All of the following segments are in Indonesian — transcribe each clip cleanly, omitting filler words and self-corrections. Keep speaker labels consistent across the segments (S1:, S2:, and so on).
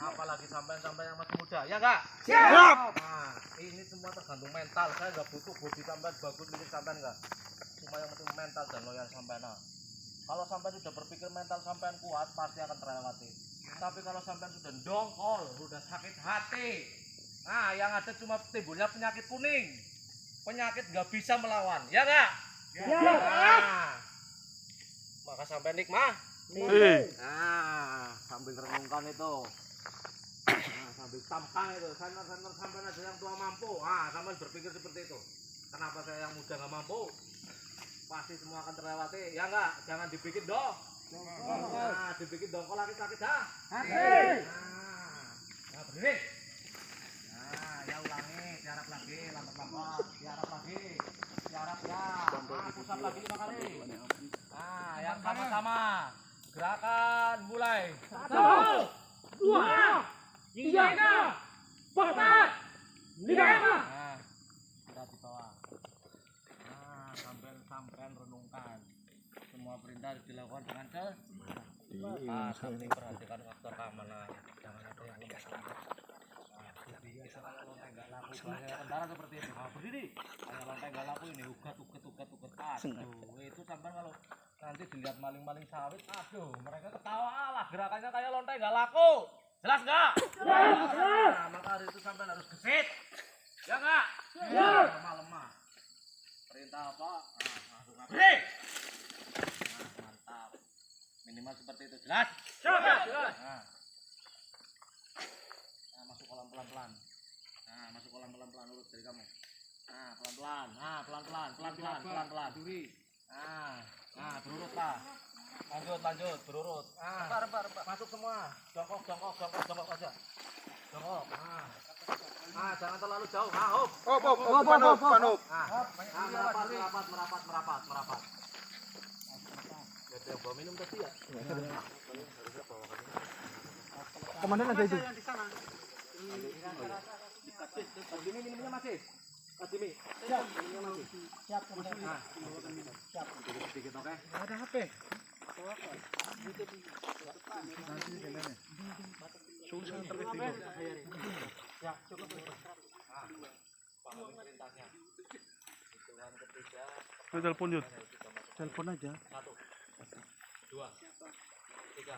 S1: apalagi sampai yang masih muda, ya enggak?
S2: Siap.
S1: Nah, ini semua tergantung mental. Saya nggak butuh body sampean bagus fisik sampean enggak. Cuma yang penting mental dan loyal sampean. Kalau sampean sudah berpikir mental sampean kuat, pasti akan terlewati. Tapi kalau sampean sudah dongkol, sudah sakit hati, nah yang ada cuma timbulnya penyakit kuning. Penyakit nggak bisa melawan, ya enggak?
S2: Ya.
S1: Nah, maka sampean nikmah. Nah, sambil renungkan itu. Nah, sambil tampang itu, senter sampean ada yang tua mampu. Ah, sampean berpikir seperti itu. Kenapa saya yang muda nggak mampu? Pasti semua akan terlewati, ya enggak? Jangan dibikin dong. Nah, dibikin dongkol lagi sakit dah. Nah, berdiri. Nah, ya ulangi, tiarap lagi, lambat-lambat, tiarap lagi, tiarap ya. Nah, pusat lagi 5 kali. Nah, yang sama-sama. Gerakan mulai.
S2: 1, 2, 3, 4, 5.
S1: Nah, kita di bawah. Nah, sampean renungkan. Semua perintah dilakukan dengan penting perhatikan faktor keamanan. Jangan ada yang lemah. Nah, lontai nggak laku. Tentara seperti itu. Nah, berdiri. Hanya lontai nggak laku ini ugat. Aduh, itu sampean kalau nanti dilihat maling-maling sawit, aduh, mereka ketawa lah. Gerakannya kayak lontai nggak laku. Jelas nggak? Nah, maka hari itu sampean harus gesit. Ya nggak? Lemah-lemah. Perintah apa? Nah, langsung berdiri. Nah, mantap. Minimal seperti itu. Jelas? Jelas. Nah, masuk kolam pelan-pelan. Nah, masuk kolam pelan-pelan urut dari kamu. Nah, pelan-pelan. Nah, pelan-pelan. Duri. Nah, berurut lah. Lanjut, berurut. Masuk semua. Jongkok aja. Jongkok. Nah, jangan terlalu jauh. Nah, hop.
S2: Panup.
S1: Merapat. Ada yang bawa minum tadi ya?
S2: Komandan ada itu.
S1: Ini minumnya masih.
S2: Siap. Siap. Siap.
S1: Sedikit, oke?
S2: Ada HP. Ya, cukup.
S1: Pahami perintahnya. Hitungan ketiga.
S3: Telepon Yud.
S2: Telepon aja.
S1: 1, 2, 3.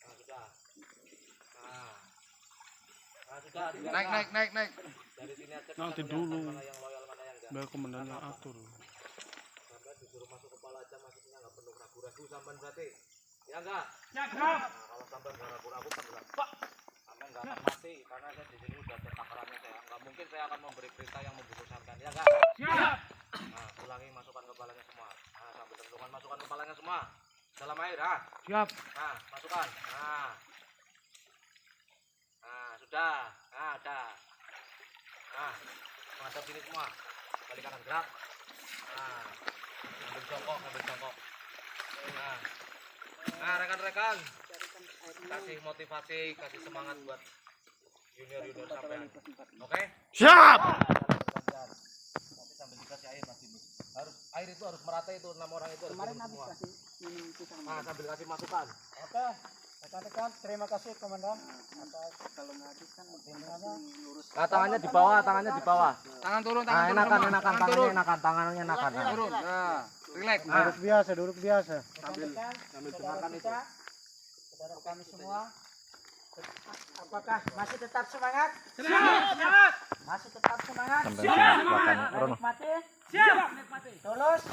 S1: Nah, sudah.
S3: Naik.
S1: Dari sini aja.
S3: Nanti
S1: kita
S3: dulu.
S1: kelihatan mana yang loyal, mana yang enggak.
S3: Biar komandannya atur.
S1: Sampai disuruh masuk kepala aja masuknya nggak perlu ragu-ragu sampean berarti. Ya enggak?
S2: Siap.
S1: Nah, kalau sampean nggak ragu-ragu tenggelam. Sampean nggak akan mati karena saya di sini udah ada takarannya saya. Nggak mungkin saya akan memberi perintah yang membunuh sampean. Ya enggak?
S2: Siap.
S1: Nah, ulangi masukkan kepalanya semua. Nah, sambil renungan masukkan kepalanya semua. Dalam air,
S3: Siap.
S1: Nah, masukkan. Nah, sudah. Nah, ada. Nah, menghadap sini semua. Balik kanan gerak. Nah, ambil jongkok. Nah, rekan-rekan. Kasih motivasi, kasih semangat buat junior sampean. Oke?
S3: Siap.
S1: Tapi sambil dikasih air Mas Jimmy. Air itu harus merata itu 6 orang itu harus minum semua. Nah, sambil kasih masukan.
S2: Oke. Rekan-rekan, terima kasih komandan atas kalau menghabiskan bimbingannya.
S1: Nah, tangannya di bawah.
S3: Tangan turun,
S1: Nah, enakan, tangannya enakan.
S3: Turun. Nah, relax.
S2: Duduk biasa.
S1: Sambil dengarkan itu.
S2: Saudara kami semua, apakah masih tetap semangat?
S1: Semangat.
S2: Masih tetap semangat? Menikmati?
S1: Siap.
S2: Tulus?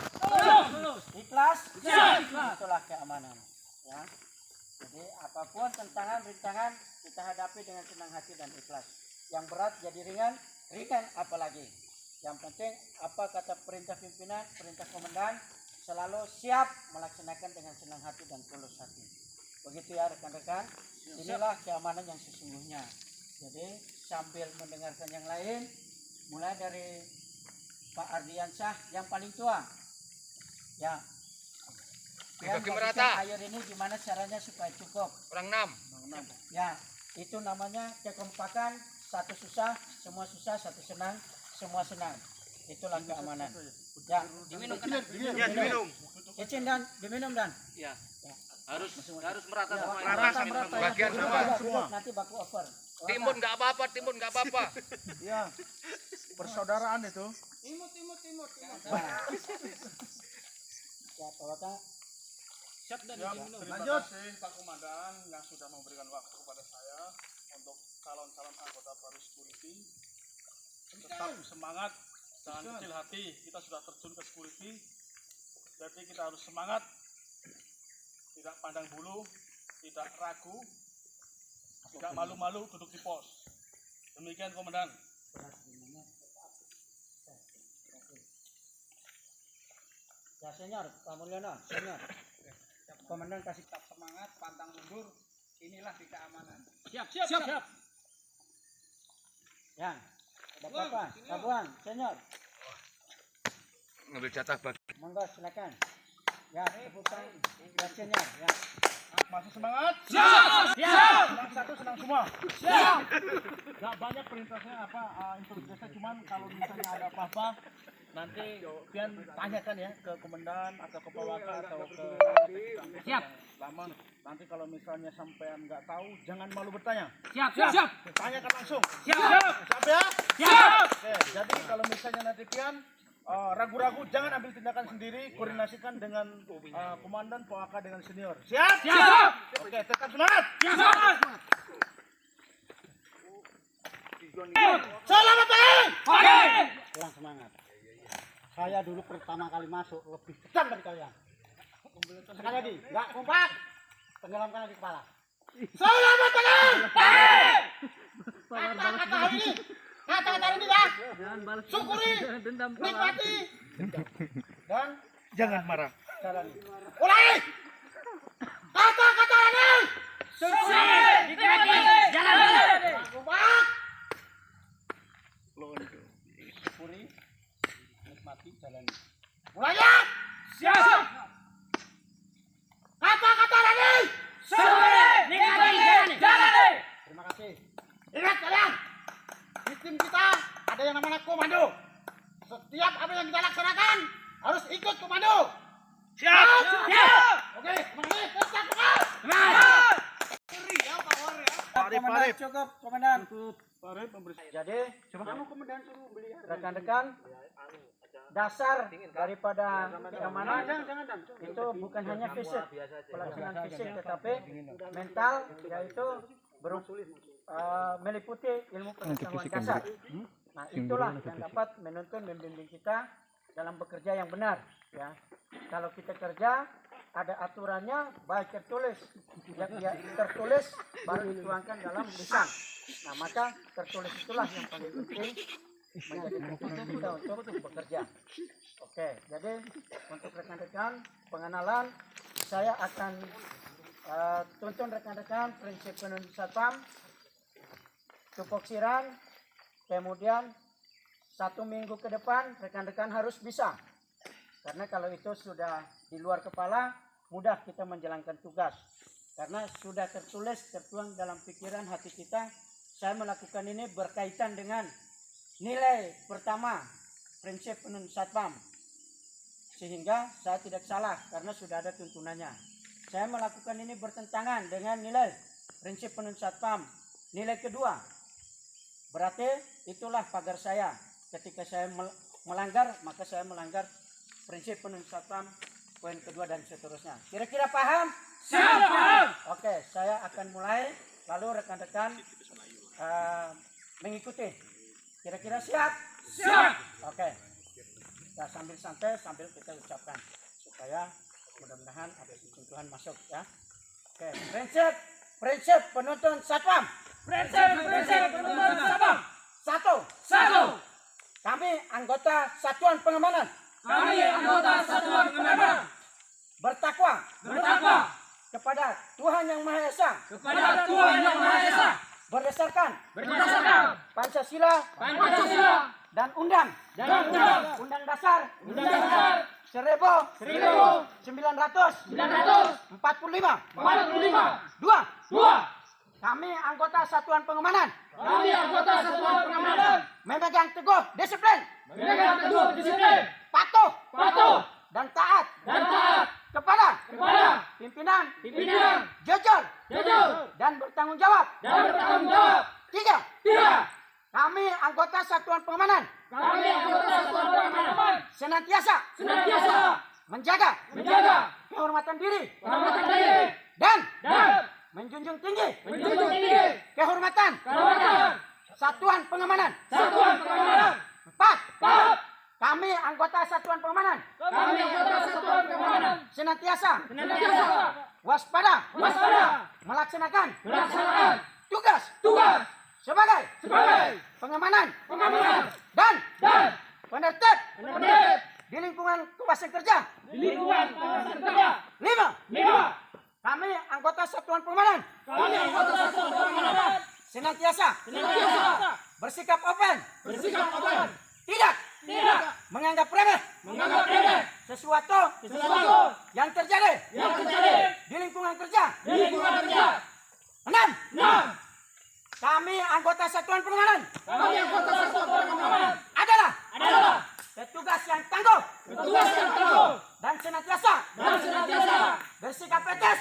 S2: Ikhlas? Itulah keamanan. Ya. Jadi apapun tantangan, rintangan kita hadapi dengan senang hati dan ikhlas. Yang berat jadi ringan apalagi. Yang penting apa kata perintah pimpinan, perintah komandan, selalu siap melaksanakan dengan senang hati dan tulus hati. Begitu ya rekan-rekan. Inilah keamanan yang sesungguhnya. Jadi sambil mendengarkan yang lain, mulai dari Pak Ardiansyah yang paling tua. Ya.
S3: Dibagi merata.
S2: Air ini gimana caranya supaya cukup?
S3: Kurang 6.
S2: Ya, itu namanya kekompakan. Satu susah, satu senang, semua senang. Itulah keamanan. Ya, diminum.
S3: Ya, diminum.
S2: Ecin dan diminum dan.
S1: Ya. Harus merata
S2: Ya,
S1: semua.
S2: merata, merata, ya.
S3: Bagian
S2: Duduk
S3: sama.
S2: aja, duduk, nanti baku over.
S3: Timun nggak apa-apa, timun nggak apa-apa.
S4: Iya. Persaudaraan itu.
S2: Ya, Pak.
S1: Siap dan
S4: Ya,
S1: diminum.
S4: terima kasih Pak Komandan yang sudah memberikan waktu kepada saya untuk calon-calon anggota baru security. Tetap semangat, jangan kecil hati. Kita sudah terjun ke security, jadi kita harus semangat, tidak pandang bulu, tidak ragu, tidak malu-malu duduk di pos. Demikian Komandan.
S2: Ya, senior, Pak Mulyono, senior. Komandan kasih
S4: Tetap semangat, pantang mundur. Inilah di keamanan.
S1: Siap.
S2: ya. Ada apa? Kabuan, senior.
S3: Ngambil jatah bagi.
S2: Monggo silakan. Ya, tepuk tangan. Ya, senior, ya.
S4: Masih semangat?
S1: Siap.
S4: Senang satu, senang semua.
S1: Siap.
S4: Gak banyak perintahnya apa instruksinya, cuman kalau misalnya ada apa-apa nanti pian tanyakan ya ke komandan atau ke Pawaka atau ke
S1: Siap.
S4: Laman. Nanti kalau misalnya sampean nggak tahu jangan malu bertanya,
S1: Siap.
S4: tanyakan langsung.
S1: Siap.
S4: Siap ya?
S1: Siap.
S4: Oke, jadi kalau misalnya nanti pian ragu-ragu jangan ambil tindakan sendiri, koordinasikan dengan komandan Pawaka dengan senior. Siap?
S1: Siap.
S4: Oke, tetap semangat.
S1: Siap.
S4: Selamat pagi.
S2: Kurang semangat. Saya dulu pertama kali masuk lebih kencang dari kalian. Sekali lagi, nggak kompak. Tenggelamkan lagi kepala.
S4: Selamat pagi.
S2: Kata-kata hari ini, kata-kata hari ini ya. Syukuri, nikmati, dan
S4: Jangan marah.
S2: jalani.
S4: Mulai. Kata-kata ini.
S2: Kompak. Syukuri, nikmati, jalani.
S4: Mulai ya.
S1: Siap.
S4: Kata-kata ini.
S2: Terima kasih.
S4: Ingat kalian, di tim kita ada yang namanya komando. Setiap apa yang kita laksanakan harus ikut komando. Siap. Oke, semangat. Tetap semangat.
S2: Komandan cukup, komandan. Jadi,
S4: Komandan suruh beli.
S2: rekan-rekan, dasar daripada keamanan itu bukan hanya fisik, pelaksanaan fisik, tetapi mental, yaitu meliputi ilmu pengetahuan dasar. Nah, itulah yang dapat menuntun membimbing kita dalam bekerja yang benar. Ya, kalau kita kerja ada aturannya, baik tertulis, tertulis baru dituangkan dalam lisan. Nah, maka tertulis itulah yang paling penting menjadi tuntunan kita untuk bekerja. Oke, jadi untuk rekan-rekan pengenalan, saya akan tuntun rekan-rekan prinsip penunjuk satpam, tupoksiran, kemudian 1 minggu ke depan rekan-rekan harus bisa. Karena kalau itu sudah di luar kepala, mudah kita menjalankan tugas. Karena sudah tertulis, tertuang dalam pikiran hati kita, saya melakukan ini berkaitan dengan nilai pertama prinsip penunjuk satpam, sehingga saya tidak salah karena sudah ada tuntunannya. Saya melakukan ini bertentangan dengan nilai prinsip penunjuk satpam, nilai kedua, berarti itulah pagar saya. Ketika saya melanggar, maka saya melanggar prinsip penunjuk satpam poin kedua dan seterusnya. Kira-kira paham?
S1: Siap. Paham.
S2: Oke, saya akan mulai, lalu rekan-rekan mengikuti. Kira-kira siap?
S1: Siap.
S2: Oke. Kita sambil santai, sambil kita ucapkan supaya mudah-mudahan ada sentuhan masuk ya. Oke, prinsip penuntun satpam.
S1: Prinsip penuntun satpam.
S2: Satu. Kami anggota satuan pengamanan. Bertakwa kepada Tuhan Yang Maha Esa. Berdasarkan Pancasila dan Undang Dasar 1945. Dua. Kami anggota satuan pengamanan. Memegang teguh disiplin. Patuh dan taat kepada pimpinan jujur dan bertanggung jawab. Tiga, kami anggota Satuan Pengamanan senantiasa menjaga kehormatan diri dan menjunjung tinggi kehormatan Satuan Pengamanan. Empat, kami anggota Satuan Pengamanan senantiasa waspada melaksanakan tugas sebagai pengamanan dan penertib di lingkungan kawasan kerja. Lima, kami anggota Satuan Pengamanan senantiasa bersikap open, tidak menganggap remeh sesuatu yang terjadi di lingkungan kerja. Enam, kami anggota Satuan Pengamanan adalah petugas yang tangguh dan senantiasa bersikap etis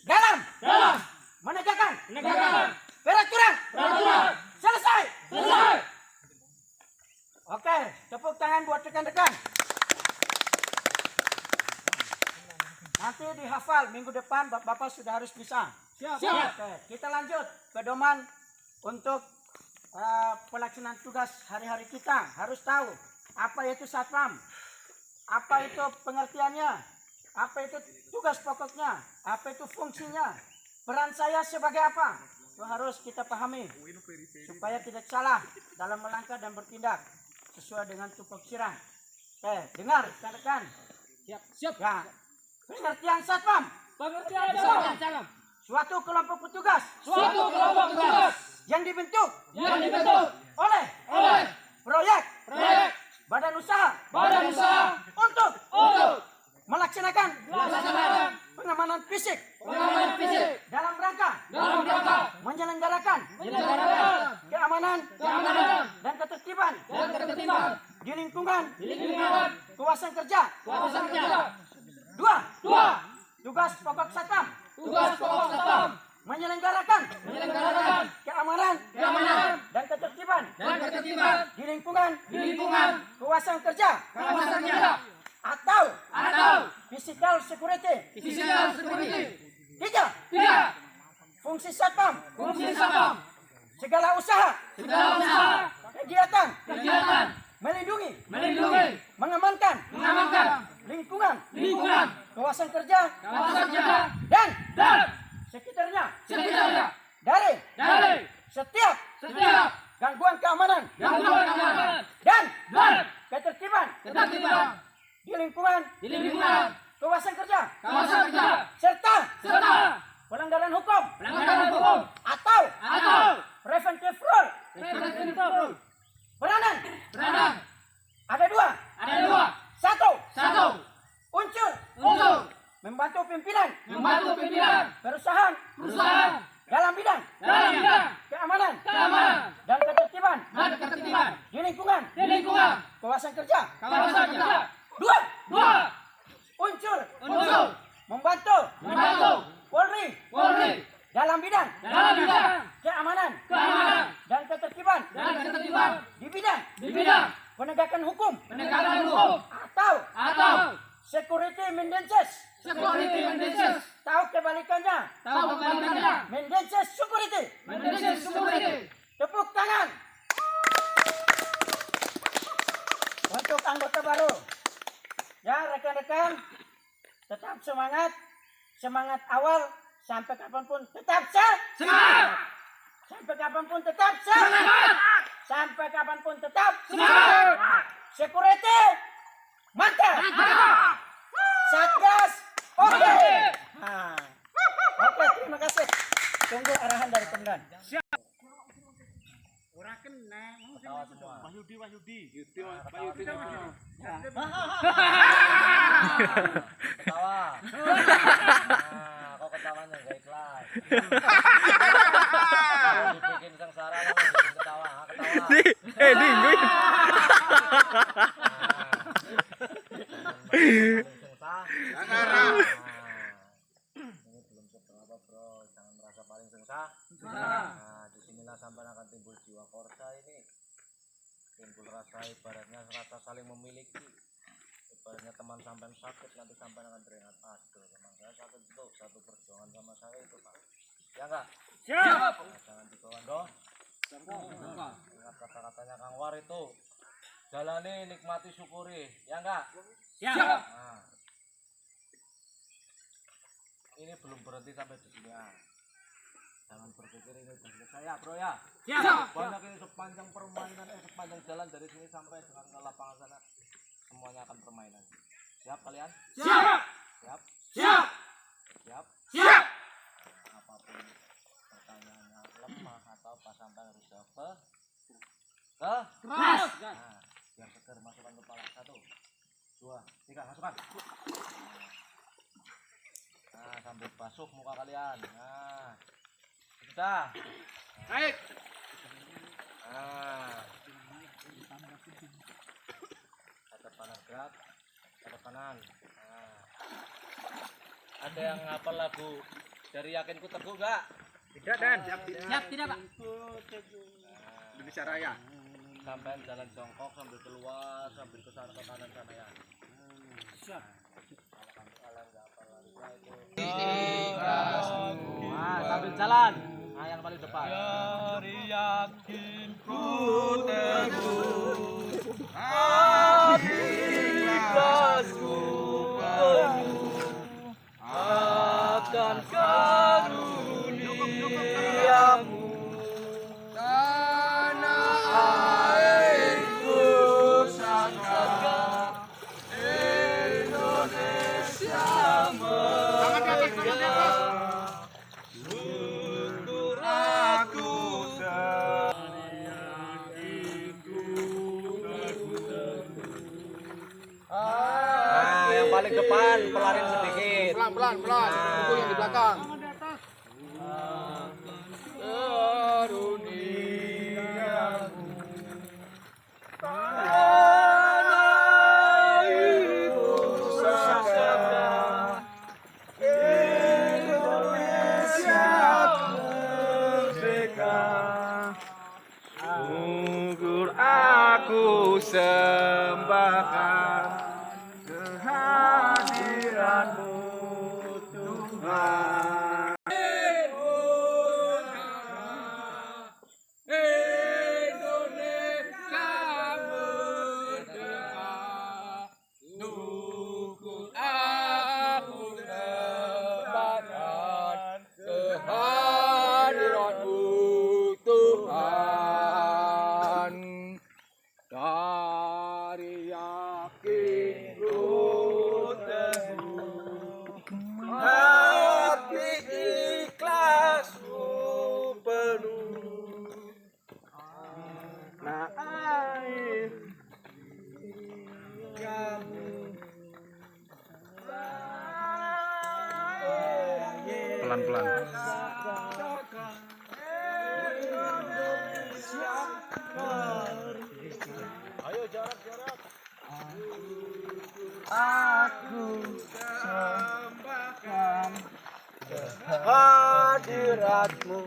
S2: dalam menegakkan peraturan. Selesai. Oke, tepuk tangan buat rekan-rekan. Nanti dihafal minggu depan, Bapak sudah harus bisa. Siap. Oke, kita lanjut pedoman untuk pelaksanaan tugas hari-hari kita. Harus tahu apa itu satpam, apa itu pengertiannya, apa itu tugas pokoknya, apa itu fungsinya, peran saya sebagai apa. Itu harus kita pahami supaya tidak salah dalam melangkah dan bertindak sesuai dengan tupoksiran. Oke, dengar rekan-rekan. Siap. Ya. Pengertian satpam. Suatu kelompok petugas yang dibentuk oleh proyek badan usaha untuk melaksanakan pengamanan fisik dalam rangka menyelenggarakan keamanan dan ketertiban di lingkungan kawasan kerja. Dua, tugas pokok satpam menyelenggarakan keamanan dan ketertiban di lingkungan kawasan kerja atau physical security. Tiga, fungsi satpam segala usaha kegiatan melindungi mengamankan lingkungan kawasan kerja dan sekitarnya dari setiap gangguan keamanan dan ketertiban di lingkungan kawasan kerja serta pelanggaran hukum atau preventive rule. Peranan ada dua. Satu, unsur membantu pimpinan perusahaan dalam bidang keamanan dan ketertiban di lingkungan kawasan kerja. Dua, unsur membantu Polri dalam bidang keamanan dan ketertiban di bidang penegakan hukum atau security maintenance. Tahu kebalikannya. Maintenance security. Tepuk tangan untuk anggota baru. Ya rekan-rekan, tetap semangat awal sampai kapanpun tetap semangat. Sampai kapanpun tetap semangat. Sampai kapanpun tetap semangat. Security mantap. Satgas oke. Oke, terima kasih. Tunggu arahan dari Pemdan.
S1: Pak Yudi. Ketawa. Nah, kok ketawanya nggak ikhlas. Dibikin sengsara lah, bikin ketawa. Ketawa. sengsah. Nah, ini belum seberapa bro, jangan merasa paling sengsah. Nah, disinilah sampai akan timbul jiwa korsa ini, timbul rasa ibaratnya rasa saling memiliki. Ibaratnya teman sampai sakit nanti sampai akan teringat, aduh teman saya sakit itu satu perjuangan sama saya itu pak, ya enggak? Siap. Nah, jangan dibawa dong. Ingat kata-katanya Kang War itu, jalani nikmati syukuri, ya enggak? Siap. Nah, ini belum berhenti sampai di sini ya. Jangan berpikir ini sudah selesai ya bro ya. Siap. Banyak ini sepanjang permainan, sepanjang jalan dari sini sampai dengan ke lapangan sana, semuanya akan permainan. Siap kalian? Siap. Siap. Siap. Siap. Siap. Apapun pertanyaannya lemah atau apa sampai harus jawab keras. Nah, biar seger masukkan kepala. 1, 2, 3 masukkan. Nah, sambil basuh muka kalian. Nah, sudah. Baik. Nah, hadap kanan gerak, hadap kanan. Nah, ada yang hafal lagu dari Yakinku Teguh enggak?
S3: Tidak, Dan.
S2: Siap tidak Pak?
S3: Indonesia Raya.
S1: Sampai jalan jongkok sambil keluar sambil ke sana ke kanan sana ya.
S2: Siap.
S1: Nah, sambil jalan. Nah, yang paling depan.
S4: Dari yakinku teguh,
S1: Ikhlasku penuh akan karuniamu, tanah airku sangat Indonesia merdeka. Syukur aku yang paling depan pelarin sedikit.
S3: Pelan. Tunggu yang di belakang.
S1: Syukur aku sembahkan kehadiranmu Tuhan. Indonesia merdeka, dukung aku sembahkan kehadiranmu Tuhan. Dari yakinku teguh, hati ikhlasku penuh. Nah air kamu
S3: Pelan.
S1: ayo jarak. Aku sembahkan kehadiratmu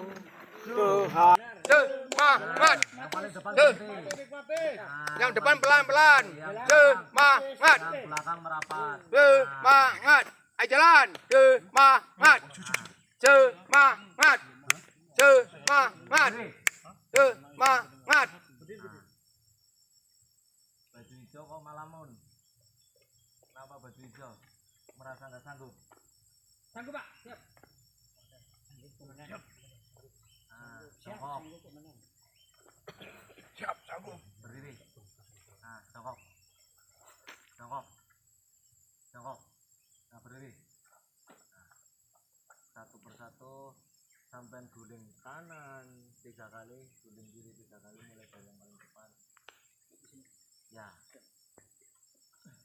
S1: Tuhan.
S3: Semangat.
S1: Yang paling depan berhenti.
S3: Yang depan pelan. Semangat.
S1: Yang belakang merapat.
S3: Semangat. Ayo jalan. Semangat. Semangat.
S1: Baju hijau kok malamun? Kenapa baju hijau? Merasa nggak sanggup?
S2: Sanggup Pak? Siap.
S1: Nah, jongkok.
S3: Siap, sanggup.
S1: Berdiri. Nah, jongkok. Nah, berdiri. Nah, satu persatu sampai guling kanan 3 kali, guling kiri 3 kali, mulai dari yang paling depan. Ya.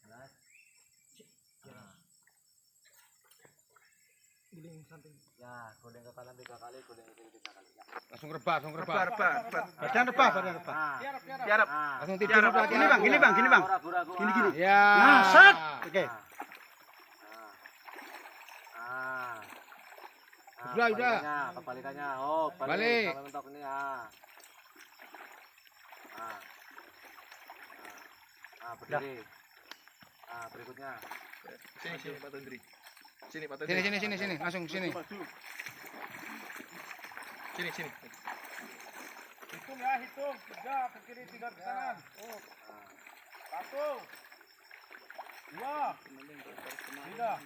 S1: Jelas. Nah.
S2: Guling samping.
S1: Ya, guling ke kanan 3 kali, guling ke kiri 3 kali. Ya.
S3: Langsung rebah.
S2: Badan rebah.
S1: Nah,
S3: Langsung tidur lagi.
S2: Gini bang.
S1: ragu-ragu.
S3: Ya.
S2: Nah, set. Oke.
S3: Udah.
S1: Kebalikannya. Oh,
S3: Balik.
S1: Sampai mentok ini. Berdiri. Berikutnya.
S3: Sini Pak Tendri. Sini, langsung sini. Sini.
S4: Hitung ya, hitung. 3 ke kiri, 3 ke kanan. 1, 2, 3.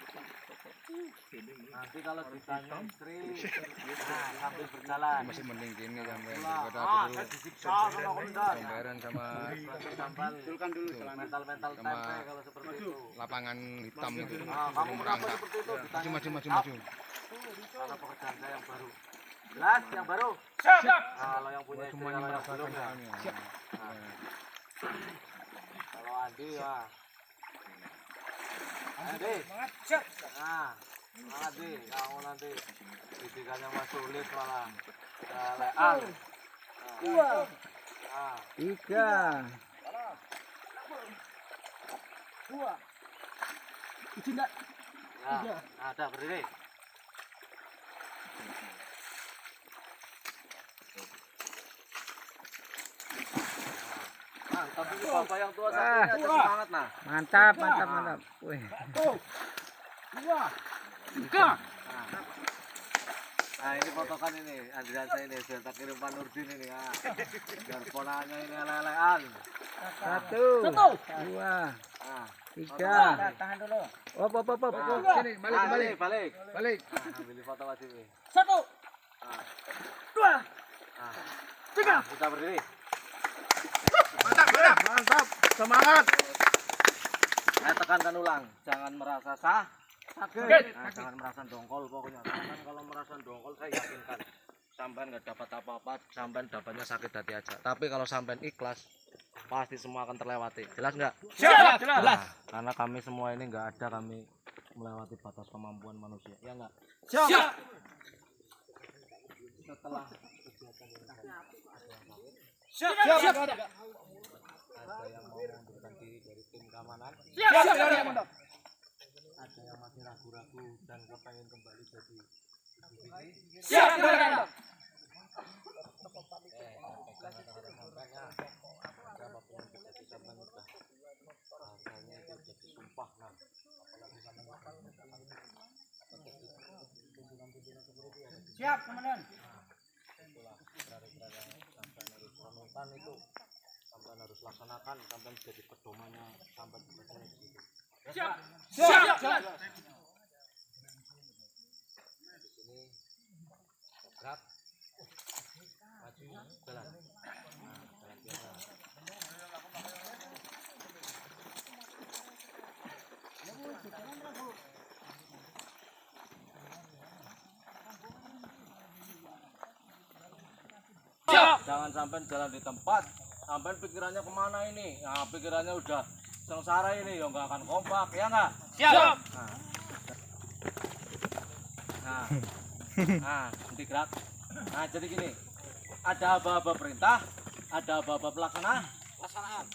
S1: Nanti kalau ditanya istri, sambil berjalan.
S3: Masih mending gini sampai
S1: Saya
S3: daripada
S1: disiksa sama komandan.
S3: gambaran sama
S1: Sampai
S4: Betulkan dulu celana.
S1: mental
S3: Sama
S1: tempe kalau seperti itu.
S3: lapangan hitam itu.
S1: Kamu kenapa seperti itu? Ditanya.
S3: Maju.
S1: Karena pekerjaan saya yang baru. Jelas yang baru.
S4: Siap.
S1: Kalau yang punya istri,
S3: Semuanya
S1: kalau yang
S3: merasakan
S1: belum ya.
S3: siap.
S1: Kalau Andi ya. Andi.
S4: Semangat. Siap.
S1: Andi, kamu nanti didikannya mas sulit malah. Leal.
S2: 2, 3. 2. Itu enggak.
S1: Ya, ada berdiri. Tapi bapak yang tua saya ada semangat nah.
S2: Mantap. Wih. 2, 3.
S1: Nah ini fotokan ini, Andrian saya ini, saya tak kirim Pak Nurdin ini ya. Biar ponanya ini lelean.
S2: 1, 2, 3. Tahan dulu. Op.
S3: Sini, balik.
S1: Ambil foto wajib ini.
S2: 1, 2, 3.
S1: Kita berdiri.
S3: Mantap. Semangat.
S1: Saya tekankan ulang, jangan merasa sakit. Jangan merasa dongkol pokoknya. Karena kalau merasa dongkol saya yakinkan sampean nggak dapat apa-apa, sampean dapatnya sakit hati aja. Tapi kalau sampean ikhlas, pasti semua akan terlewati. Jelas nggak?
S4: Siap.
S1: Karena kami semua ini nggak ada kami melewati batas kemampuan manusia, ya nggak?
S4: Siap.
S1: Setelah kegiatan ini
S4: Siap.
S1: ada yang mau mengundurkan diri dari tim keamanan,
S4: Siap.
S1: ada yang masih ragu-ragu dan kepengen kembali jadi
S4: Siap.
S1: siapapun yang terjadi sampai udah rasanya itu jadi sumpah nah. Apalagi sama
S2: Siap, komandan.
S1: itulah kira-kira sampai harus renungkan itu, sampai harus laksanakan sampai jadi pedomannya sampai bekerja di situ.
S4: Siap.
S1: Di sini gerak, maju, jalan. Nah, jalan biasa. Jangan sampai jalan di tempat, sampai pikirannya kemana ini? Nah, pikirannya udah sengsara ini, ya nggak akan kompak, ya nggak?
S4: Siap.
S1: Nanti gerak. Nah, jadi gini, ada aba-aba perintah, ada aba-aba pelaksanaan.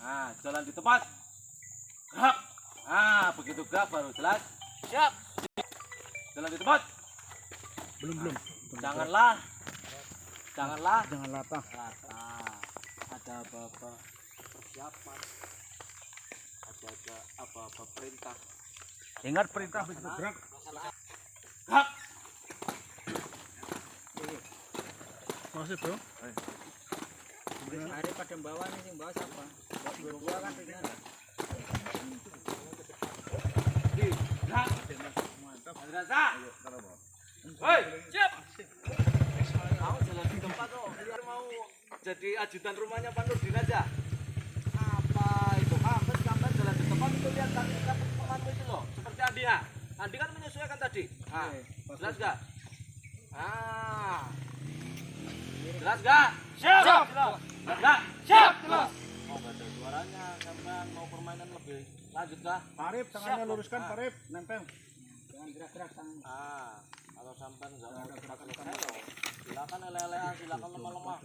S1: Nah, jalan di tempat. Gerak. Nah, begitu gerak baru jelas. Siap. Jalan di tempat.
S2: Belum.
S1: Jangan latah. Ada apa-apa persiapan, ada apa-apa perintah.
S2: Ingat perintah begitu gerak.
S1: Gerak.
S4: Masih, Bro.
S2: Hari pada bawah nih, yang bawah siapa? Dua kan ringan.
S1: Gerak. Madrasa. Hei, siap. Mau jalan di tempat tuh, biar mau jadi ajudan rumahnya Pak Nurdin aja. Apa itu? Sampai jalan di tempat itu lihat tadi dapat temanmu itu loh, seperti Andi ya. Andi kan menyesuaikan tadi. Jelas gak? Jelas gak?
S4: Siap.
S1: Jelas gak?
S4: Siap.
S1: Mau gak ada suaranya, sampai mau permainan lebih lanjut kah?
S4: Parip, tangannya luruskan, Parip. Nempel.
S2: Jangan gerak-gerak tangan.
S1: Kalau sampai nggak mau cepat selesai loh, silakan lele-lelean, silakan lemah-lemah.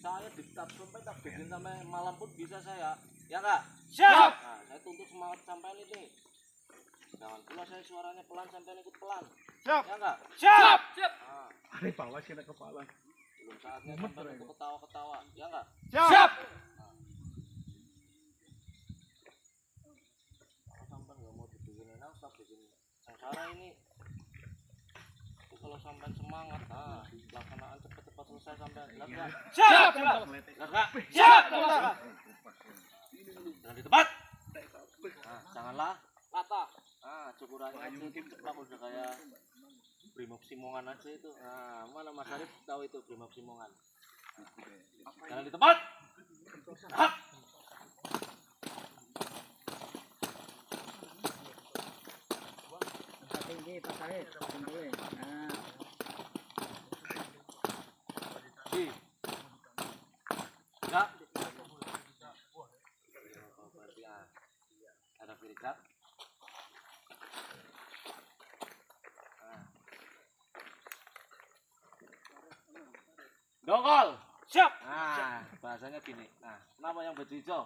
S1: Saya ditab sampai tak bikin sampai malam pun bisa saya, ya nggak?
S4: Siap.
S1: Nah, saya tuntut semangat sampai ini. Jangan pula saya suaranya pelan sampai ikut pelan.
S4: Siap.
S1: Ya enggak?
S4: Siap.
S1: Nah,
S3: Ini pala kena kepala.
S1: belum saatnya sampai untuk ketawa-ketawa. Ya enggak?
S4: Siap.
S1: Kalau sampai nggak mau dibikinin apa bikin sengsara ini. Itu kalau sampai semangat, pelaksanaan cepat-cepat selesai sampai enggak?
S4: Siap.
S1: Enggak?
S4: Siap.
S1: Jangan di tempat. Nah, janganlah latah. Nah, cukurannya aja itu cepat udah kayak Brimob Simongan aja itu. Nah, mana Mas Arif tahu itu Brimob Simongan. Jangan di tempat. Hap.
S2: Tinggi, Pak Said. Tinggi. Nah,
S1: Di. Ya. Oh, berarti ada kirikat. Dongkol.
S4: Siap.
S1: Nah, bahasanya gini. Nah, kenapa yang baju hijau?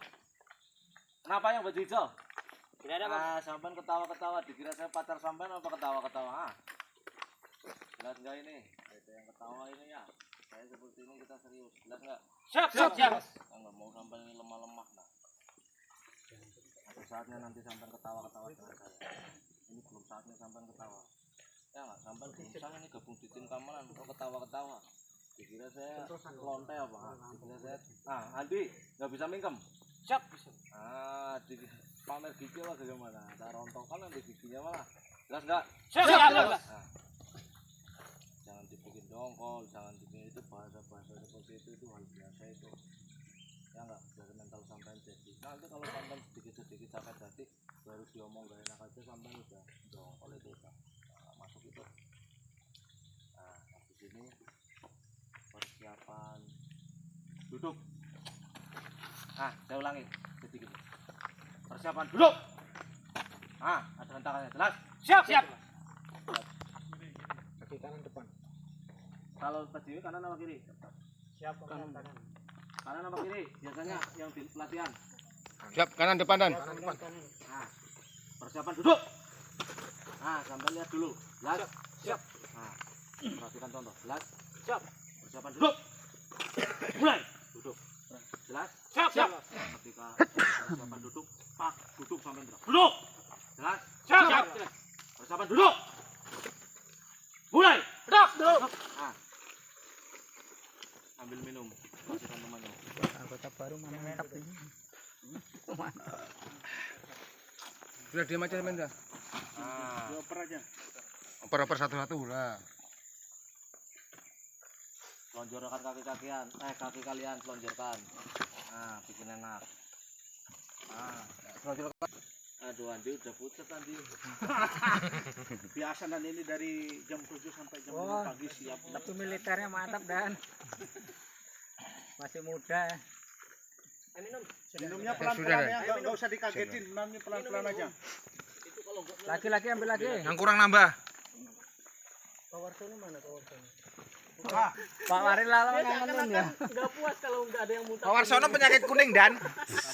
S1: Kenapa yang baju hijau?
S2: tidak ada, Pak.
S1: Sampean ketawa-ketawa, dikira saya pacar sampean apa ketawa-ketawa? Jelas enggak ini? Itu yang ketawa ini ya. Saya seperti ini kita serius. Jelas enggak?
S4: Siap. Siap. Siap.
S1: Enggak mau sampean ini lemah-lemah nah. Ada saatnya nanti sampean ketawa-ketawa dengan saya. Ini belum saatnya sampean ketawa. Ya enggak, sampean belum sang ini gabung di tim keamanan kok ketawa-ketawa. Dikira saya lonte apa? Dikira saya Andi nggak bisa mingkem.
S4: Siap.
S1: Di pamer gigi apa bagaimana? Ada rontokan nanti giginya malah. Jelas enggak?
S4: Siap.
S1: Nah, jangan dibikin dongkol, jangan dibikin itu bahasa-bahasa seperti itu hal biasa itu. Ya enggak, biar mental sampean jadi. Nanti kalau sampean sedikit-sedikit sakit hati baru diomong gak enak aja sampean udah dongkol itu udah masuk itu. Nah, habis ini persiapan duduk. Saya ulangi sedikit. Persiapan duduk. Ada hentakannya jelas.
S4: Siap. Siap.
S3: Kaki kanan depan.
S1: Kalau tadi kanan apa kiri?
S2: Siap, kanan.
S1: Kanan apa kiri? Biasanya yang di pelatihan.
S3: Siap, kanan depan dan.
S1: Persiapan duduk. Sampai lihat dulu. Jelas.
S4: Siap.
S1: Perhatikan contoh. Jelas.
S4: Siap.
S1: Persiapan duduk. Mulai. Duduk. Jelas.
S4: Siap. Siap.
S1: Ketika persiapan duduk, pak duduk sampai berak. Duduk. Jelas.
S4: Siap. Siap.
S1: Persiapan duduk. Mulai.
S4: Duduk.
S1: Ambil minum. Perhatikan temannya.
S2: Anggota baru mantap ini.
S3: Sudah diam aja Mendra.
S4: Dioper aja.
S3: Oper-oper satu-satu lah.
S1: Lonjorkan kaki kalian selonjorkan. Bikin enak. Selonjorkan. Aduh Andi udah pucat Andi.
S4: Biasa dan ini dari jam 7 sampai jam 5 pagi siap.
S2: Tapi militernya mantap dan masih muda.
S4: Minumnya
S3: sudah,
S4: pelan-pelan ya, nggak usah dikagetin, minumnya pelan-pelan aja.
S2: Laki-laki ambil lagi.
S3: Yang kurang nambah.
S2: Kawarsone mana kawarsone?
S3: Pak Waril lalu
S2: Dia
S3: ngomongin ya.
S2: Enggak puas kalau enggak ada yang muntah.
S3: Pak Warsono penyakit kuning dan.